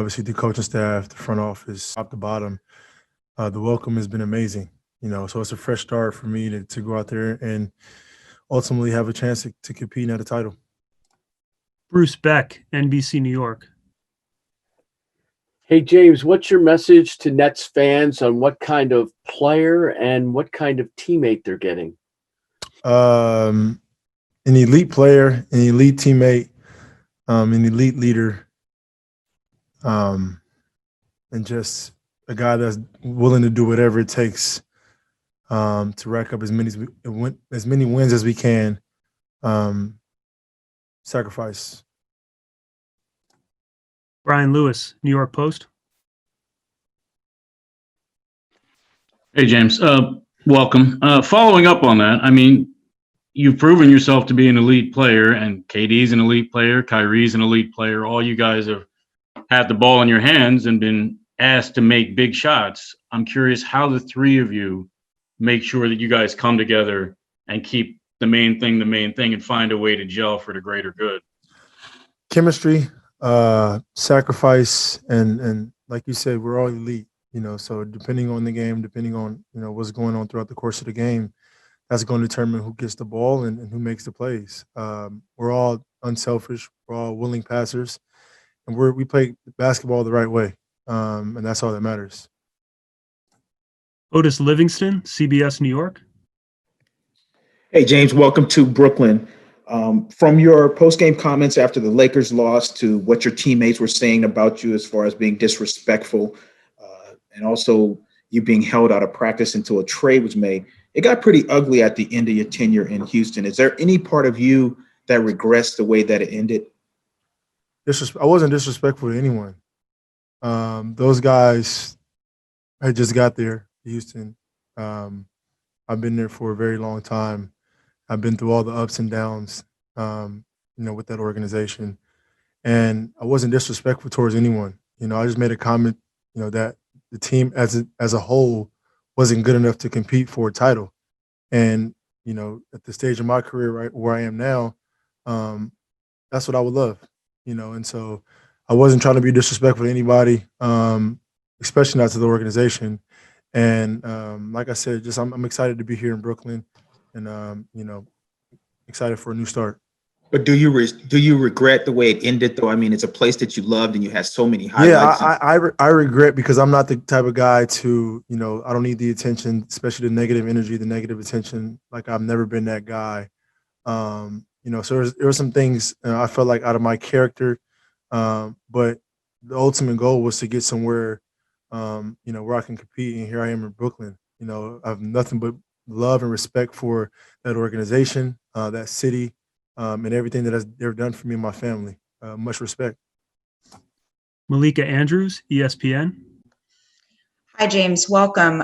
obviously the coaching staff, the front office, top to bottom. The welcome has been amazing. So it's a fresh start for me to go out there and ultimately have a chance to compete at a title. Bruce Beck, NBC New York. Hey, James, what's your message to Nets fans on what kind of player and what kind of teammate they're getting? An elite player, an elite teammate, an elite leader, and just a guy that's willing to do whatever it takes to rack up as many wins as we can. Sacrifice. Brian Lewis, New York Post. Hey, James. Welcome. Following up on that, I mean, you've proven yourself to be an elite player, and KD's an elite player, Kyrie's an elite player. All you guys have had the ball in your hands and been asked to make big shots. I'm curious how the three of you make sure that you guys come together and keep the main thing, and find a way to gel for the greater good. Chemistry, sacrifice, and like you said, we're all elite, so depending on the game, depending on, what's going on throughout the course of the game, that's going to determine who gets the ball and who makes the plays. We're all unselfish. We're all willing passers, and we play basketball the right way, and that's all that matters. Otis Livingston, CBS New York. Hey, James, welcome to Brooklyn. From your post-game comments after the Lakers lost to what your teammates were saying about you as far as being disrespectful and also you being held out of practice until a trade was made, it got pretty ugly at the end of your tenure in Houston. Is there any part of you that regrets the way that it ended? I wasn't disrespectful to anyone. Those guys had just got there, Houston. I've been there for a very long time. I've been through all the ups and downs, with that organization. And I wasn't disrespectful towards anyone. I just made a comment, that the team as a whole wasn't good enough to compete for a title. And, at the stage of my career, right where I am now, that's what I would love, And so I wasn't trying to be disrespectful to anybody, especially not to the organization. And like I said, I'm excited to be here in Brooklyn. And excited for a new start. But do you regret the way it ended, though? I mean, it's a place that you loved and you had so many highlights. Yeah, I regret because I'm not the type of guy to, I don't need the attention, especially the negative energy, the negative attention. Like I've never been that guy. So there were some things I felt like out of my character, but the ultimate goal was to get somewhere, where I can compete. And here I am in Brooklyn. I have nothing but love and respect for that organization, that city, and everything that they've done for me and my family. Much respect. Malika Andrews, ESPN. Hi, James. Welcome.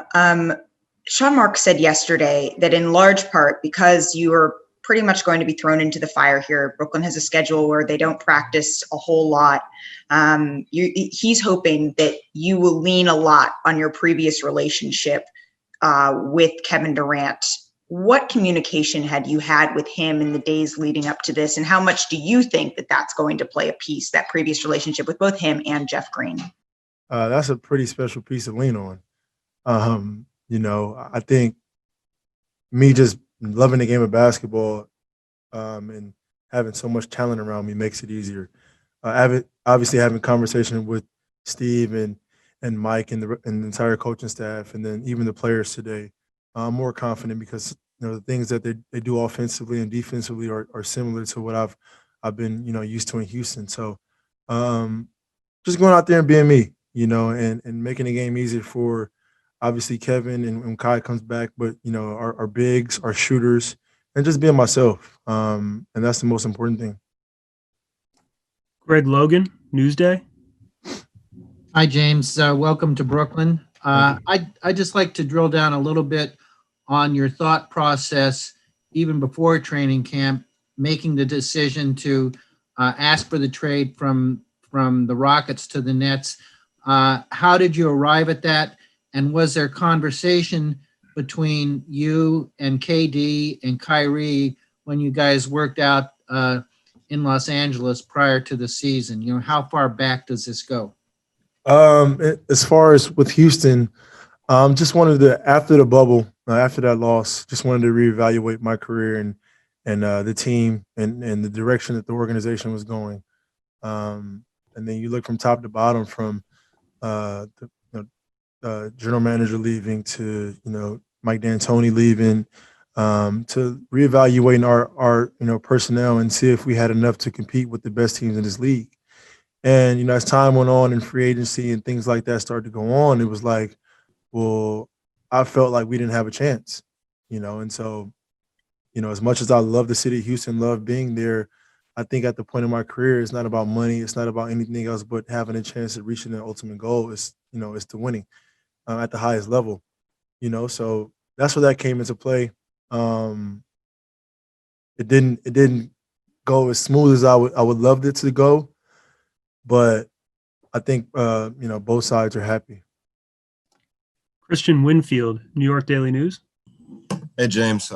Sean Marks said yesterday that in large part because you are pretty much going to be thrown into the fire here. Brooklyn has a schedule where they don't practice a whole lot. He's hoping that you will lean a lot on your previous relationship with Kevin Durant. What communication had you had with him in the days leading up to this, and how much do you think that that's going to play a piece, that previous relationship with both him and Jeff Green? That's a pretty special piece to lean on. I think me just loving the game of basketball and having so much talent around me makes it easier. Obviously having conversation with Steve and Mike and the entire coaching staff, and then even the players today, I'm more confident because the things that they do offensively and defensively are similar to what I've been used to in Houston. So just going out there and being me, and making the game easier for obviously Kevin and when Kai comes back, but our bigs, our shooters, and just being myself. And that's the most important thing. Greg Logan, Newsday. Hi, James. Welcome to Brooklyn. I'd just like to drill down a little bit on your thought process, even before training camp, making the decision to ask for the trade from the Rockets to the Nets. How did you arrive at that? And was there conversation between you and KD and Kyrie when you guys worked out in Los Angeles prior to the season? How far back does this go? As far as with Houston, just wanted to after the bubble, after that loss, just wanted to reevaluate my career and the team and the direction that the organization was going. And then you look from top to bottom, from the general manager leaving to Mike D'Antoni leaving, to reevaluating our personnel and see if we had enough to compete with the best teams in this league. And as time went on and free agency and things like that started to go on, it was like, well, I felt like we didn't have a chance, and so, as much as I love the city of Houston, love being there, I think at the point in my career, it's not about money, it's not about anything else but having a chance at reaching the ultimate goal is to winning at the highest level, so that's where that came into play. Um, it didn't go as smooth as I would loved it to go, but I think both sides are happy. Christian Winfield, New York Daily News. Hey, James.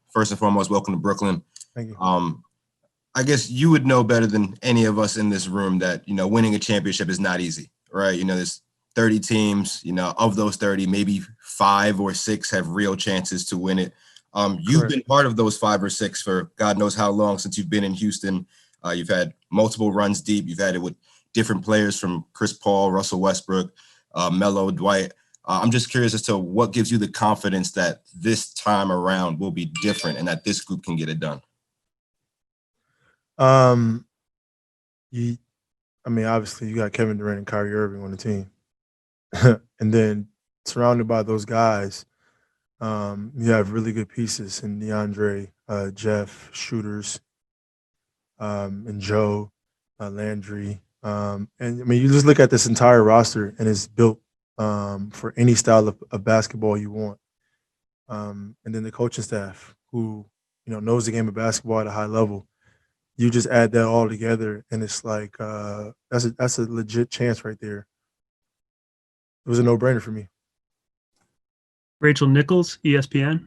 First and foremost, welcome to Brooklyn. Thank you. I guess you would know better than any of us in this room that, winning a championship is not easy, right? There's 30 teams, of those 30, maybe 5 or 6 have real chances to win it. You've Correct. been part of those 5 or 6 for God knows how long since you've been in Houston. You've had multiple runs deep. You've had it with different players from Chris Paul, Russell Westbrook, Melo, Dwight. I'm just curious as to what gives you the confidence that this time around will be different and that this group can get it done. Obviously you got Kevin Durant and Kyrie Irving on the team. And then surrounded by those guys, you have really good pieces in DeAndre, Jeff, shooters, and Joe, Landry. You just look at this entire roster and it's built for any style of basketball you want. And then the coaching staff who, knows the game of basketball at a high level. You just add that all together and it's like, that's a legit chance right there. It was a no-brainer for me. Rachel Nichols, ESPN.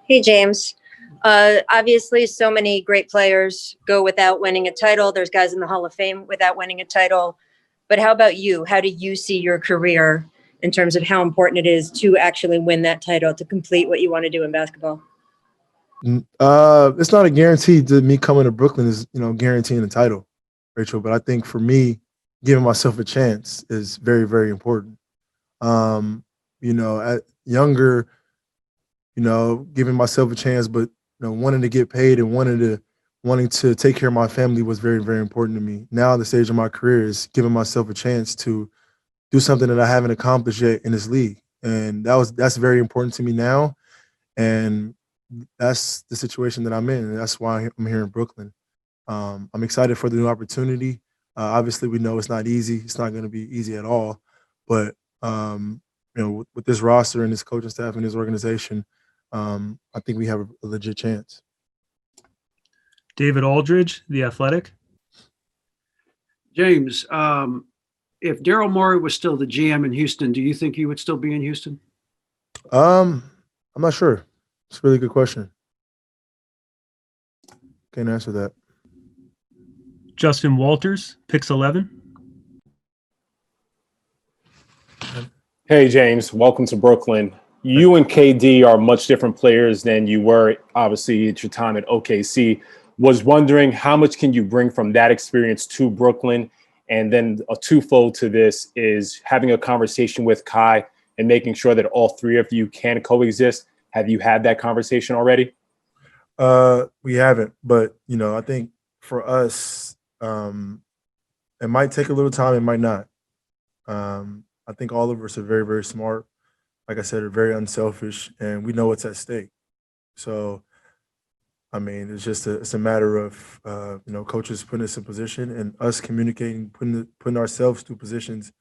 Hey, James. Obviously, so many great players go without winning a title. There's guys in the Hall of Fame without winning a title. But how about you? How do you see your career in terms of how important it is to actually win that title, to complete what you want to do in basketball? It's not a guarantee that me coming to Brooklyn is, guaranteeing the title, Rachel. But I think for me, giving myself a chance is very, very important. At younger, giving myself a chance, but wanting to get paid and wanting to take care of my family was very, very important to me. Now, the stage of my career is giving myself a chance to do something that I haven't accomplished yet in this league, and that's very important to me now. And that's the situation that I'm in, and that's why I'm here in Brooklyn. I'm excited for the new opportunity. Obviously, we know it's not easy. It's not going to be easy at all. But with this roster and this coaching staff and this organization, I think we have a legit chance. David Aldridge, The Athletic. James, if Daryl Morey was still the GM in Houston, do you think you would still be in Houston? I'm not sure. It's a really good question. Can't answer that. Justin Walters, Pix 11. Hey, James. Welcome to Brooklyn. You and KD are much different players than you were, obviously, at your time at OKC. Was wondering how much can you bring from that experience to Brooklyn? And then a twofold to this is having a conversation with Kai and making sure that all 3 of you can coexist. Have you had that conversation already? We haven't, but I think for us, it might take a little time. It might not. I think all of us are very, very smart. Like I said, are very unselfish, and we know what's at stake. So, it's a matter of coaches putting us in position and us communicating, putting ourselves through positions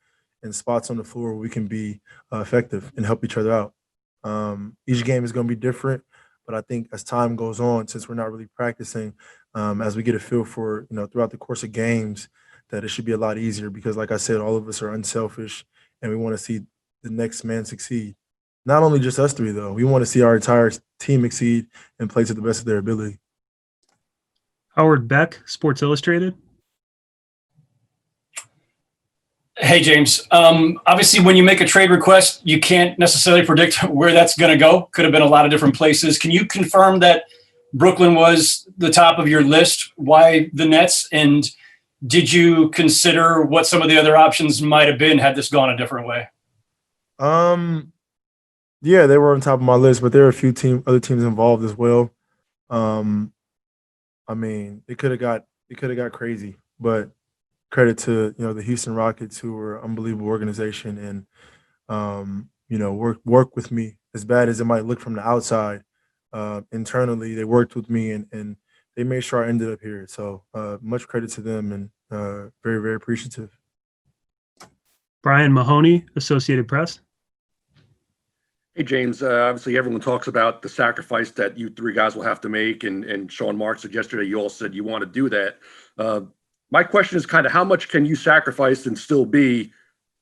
and spots on the floor where we can be effective and help each other out. Each game is going to be different, but I think as time goes on, since we're not really practicing, as we get a feel for throughout the course of games, that it should be a lot easier because, like I said, all of us are unselfish and we want to see the next man succeed. Not only just us 3, though. We want to see our entire team exceed and play to the best of their ability. Howard Beck, Sports Illustrated. Hey, James. Obviously, when you make a trade request, you can't necessarily predict where that's going to go. Could have been a lot of different places. Can you confirm that Brooklyn was the top of your list? Why the Nets? And did you consider what some of the other options might have been had this gone a different way? Yeah, they were on top of my list, but there are a few other teams involved as well. I mean, it could have got crazy, but credit to the Houston Rockets, who are an unbelievable organization, and work with me as bad as it might look from the outside. Internally, they worked with me and they made sure I ended up here. So much credit to them, and very, very appreciative. Brian Mahoney, Associated Press. Hey, James. Obviously, everyone talks about the sacrifice that you three guys will have to make, and Sean Mark said yesterday you all said you want to do that. My question is kind of how much can you sacrifice and still be,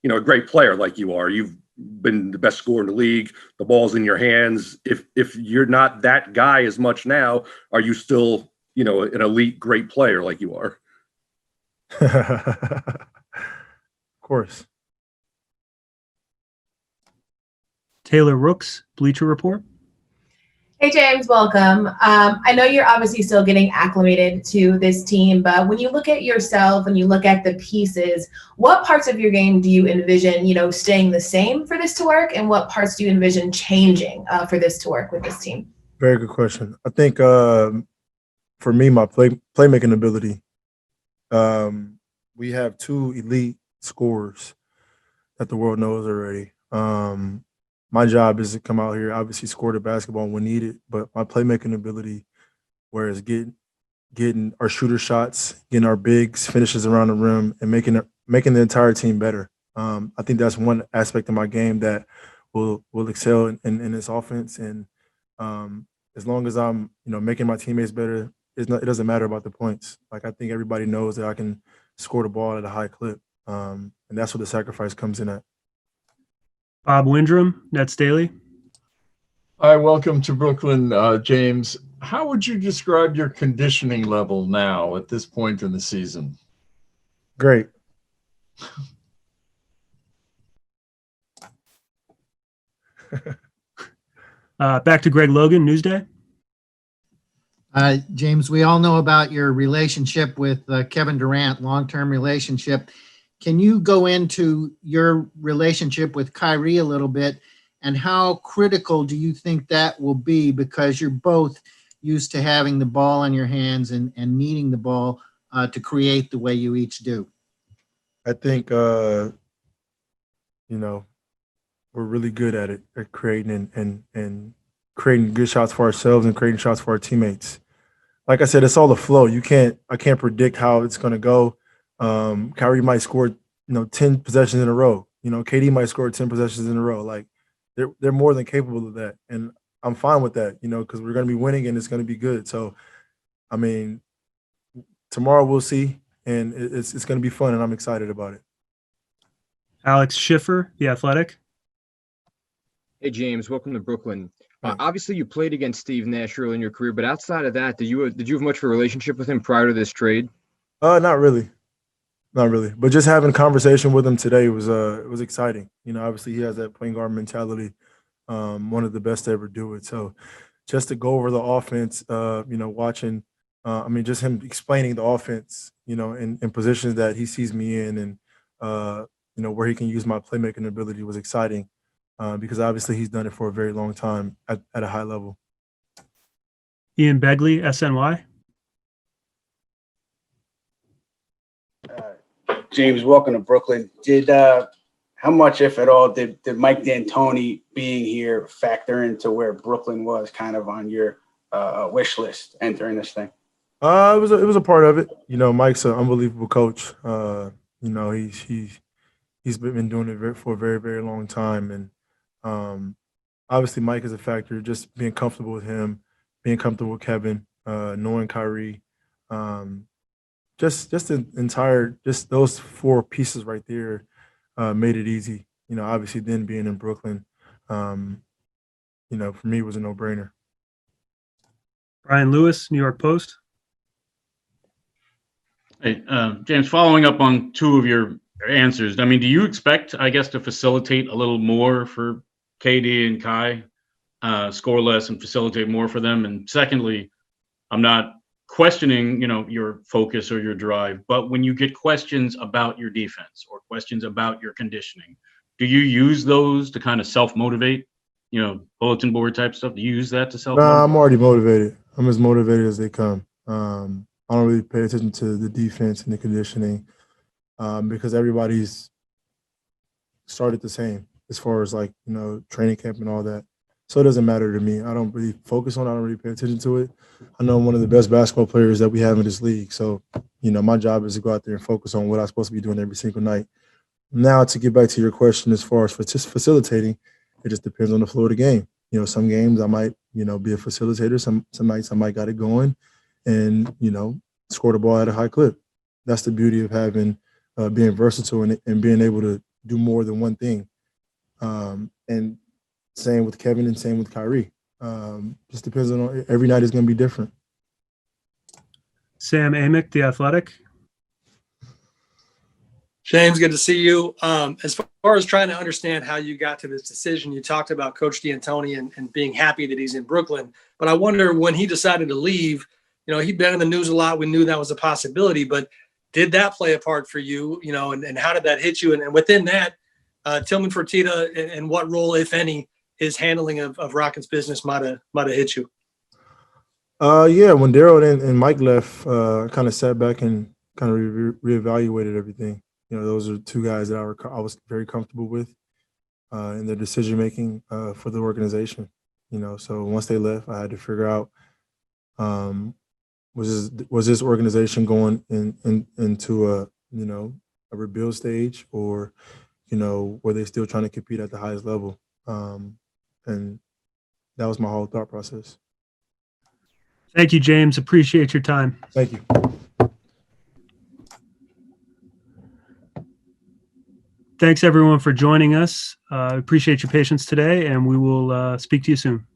a great player like you are? You've been the best scorer in the league. The ball's in your hands. If you're not that guy as much now, are you still, an elite great player like you are? Of course. Taylor Rooks, Bleacher Report. Hey, James, welcome. I know you're obviously still getting acclimated to this team, but when you look at yourself and you look at the pieces, what parts of your game do you envision, staying the same for this to work? And what parts do you envision changing for this to work with this team? Very good question. I think for me, my playmaking ability, we have two elite scorers that the world knows already. My job is to come out here, obviously score the basketball when needed, but my playmaking ability, whereas getting our shooter shots, getting our bigs, finishes around the rim, and making the entire team better. I think that's one aspect of my game that will excel in this offense. And as long as I'm making my teammates better, it doesn't matter about the points. Like, I think everybody knows that I can score the ball at a high clip, and that's where the sacrifice comes in at. Bob Windrum, Nets Daily. Hi, welcome to Brooklyn, James. How would you describe your conditioning level now at this point in the season? Great. Back to Greg Logan, Newsday. James, we all know about your relationship with Kevin Durant, long-term relationship. Can you go into your relationship with Kyrie a little bit, and how critical do you think that will be, because you're both used to having the ball in your hands and needing the ball to create the way you each do? I think, we're really good at it, at creating and creating good shots for ourselves and creating shots for our teammates. Like I said, it's all the flow. I can't predict how it's going to go. Kyrie might score, 10 possessions in a row. KD might score 10 possessions in a row. Like, they're more than capable of that, and I'm fine with that. Because we're going to be winning and it's going to be good. So, I mean, tomorrow we'll see, and it's going to be fun, and I'm excited about it. Alex Schiffer, The Athletic. Hey, James, welcome to Brooklyn. Obviously, you played against Steve Nash early in your career, but outside of that, did you have much of a relationship with him prior to this trade? Not really. Not really. But just having a conversation with him today was exciting. Obviously he has that point guard mentality, one of the best to ever do it. So just to go over the offense, watching, just him explaining the offense, in positions that he sees me in, and, where he can use my playmaking ability was exciting, because obviously he's done it for a very long time at a high level. Ian Begley, SNY. James, welcome to Brooklyn. How much, if at all, did Mike D'Antoni being here factor into where Brooklyn was kind of on your wish list entering this thing? It was a part of it. Mike's an unbelievable coach. He's been doing it for a very, very long time, and obviously Mike is a factor. Just being comfortable with him, being comfortable with Kevin, knowing Kyrie. Just those four pieces right there made it easy. Obviously then being in Brooklyn, for me was a no-brainer. Brian Lewis, New York Post. Hey, James, following up on two of your answers. I mean, do you expect, I guess, to facilitate a little more for KD and Kai, score less and facilitate more for them? And secondly, I'm not questioning, your focus or your drive, but when you get questions about your defense or questions about your conditioning, do you use those to kind of self-motivate, bulletin board type stuff? Do you use that to self-motivate? Nah, I'm already motivated. I'm as motivated as they come. I don't really pay attention to the defense and the conditioning because everybody's started the same as far as training camp and all that. So it doesn't matter to me. I don't really focus on it. I don't really pay attention to it. I know I'm one of the best basketball players that we have in this league. So, my job is to go out there and focus on what I'm supposed to be doing every single night. Now, to get back to your question as far as facilitating, it just depends on the flow of the game. Some games I might, be a facilitator. Some nights I might got it going and, score the ball at a high clip. That's the beauty of having being versatile and being able to do more than one thing. And same with Kevin and same with Kyrie. Just depends on every night is going to be different. Sam Amick, The Athletic. James, good to see you. As far as trying to understand how you got to this decision, you talked about Coach D'Antoni and being happy that he's in Brooklyn. But I wonder when he decided to leave, he'd been in the news a lot. We knew that was a possibility, but did that play a part for you, and how did that hit you? And within that, Tillman Fertitta and what role, if any, his handling of Rockets business might have hit you? Yeah, when Daryl and Mike left, I kind of sat back and kind of reevaluated everything. Those are two guys that I was very comfortable with in their decision making for the organization. So once they left, I had to figure out was this organization going into a rebuild stage, or were they still trying to compete at the highest level? And that was my whole thought process. Thank you, James. Appreciate your time. Thank you. Thanks, everyone, for joining us. Appreciate your patience today, and we will speak to you soon.